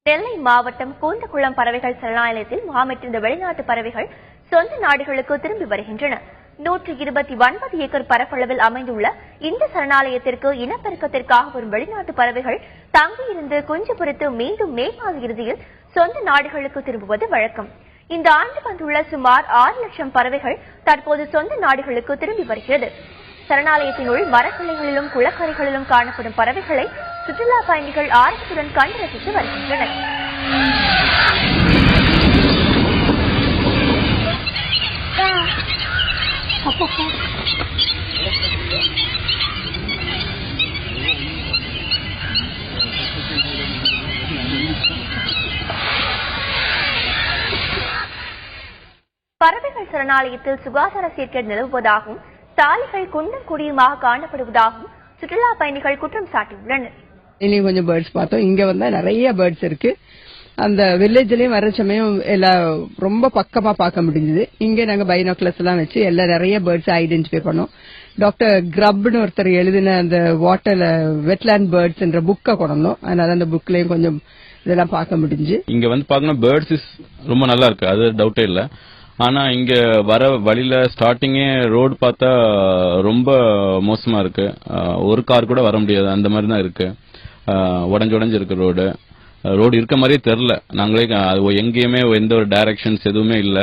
நெல்லை மாவட்டம் கூந்தக்குளம் பறவைகள் சரணாலயத்தில் முகாமிட்டிருந்த வெளிநாட்டு பறவைகள் சொந்த நாடுகளுக்கு திரும்பி வருகின்றன. 129 ஏக்கர் பரப்பளவில் அமைந்துள்ள இந்த சரணாலயத்திற்கு இனப்பெருக்கத்திற்காக வரும் வெளிநாட்டு பறவைகள் தங்கியிருந்து குஞ்சு பொறித்து மீண்டும் மே மாத இறுதியில் சொந்த நாடுகளுக்கு திரும்புவது வழக்கம். இந்த ஆண்டு வந்துள்ள சுமார் 6 லட்சம் பறவைகள் தற்போது சொந்த நாடுகளுக்கு திரும்பி வருகிறது. சரணாலயத்தினுள் மரக்கிளைகளிலும் குளக்கரைகளிலும் காணப்படும் பறவைகளை சுற்றுலா பயணிகள் ஆர்வத்துடன் கண்டு ரசித்து வருகின்றனர். பறவைகள் சரணாலயத்தில் சுகாதார சீர்கேடு நிலவுவதாகவும் சாலைகள் குண்டும் குடியுமாக காணப்படுவதாகவும் சுற்றுலா பயணிகள் குற்றம் சாட்டியுள்ளனர். இன்னும் கொஞ்சம் பேர்ட்ஸ் பார்த்தோம். இங்க வந்தா நிறைய பேர்ட்ஸ் இருக்கு. அந்த வில்லேஜ்லயும் வர சமயம் எல்லாம் ரொம்ப பக்கமா பார்க்க முடிஞ்சது. இங்க நாங்க பைனாக்குலர்ஸ் எல்லாம் வச்சு எல்லாம் நிறைய பேர்ட்ஸ் ஐடென்டிஃபை பண்ணோம். டாக்டர் கிரப்னு ஒருத்தர் எழுதின அந்த வாட்டர்ல வெட்லேண்ட் பேர்ட்ஸ் என்ற புக்கை கொண்டோம். அதனால அந்த புக்லயும் கொஞ்சம் இதெல்லாம் பார்க்க முடிஞ்சு. இங்க வந்து பாக்கணும் பேர்ட்ஸ் ரொம்ப நல்லா இருக்கு, அது டவுட்டே இல்ல. ஆனா இங்க வர வழியில ஸ்டார்டிங்கே ரோடு பார்த்தா ரொம்ப மோசமா இருக்கு. ஒரு கார் கூட வர முடியாது, அந்த மாதிரி தான் இருக்கு. உடஞ்சு இருக்கு ரோடு இருக்க மாதிரியே தெரியல. நாங்களே எங்கேயுமே எந்த ஒரு டைரக்ஷன்ஸ் எதுவுமே இல்ல.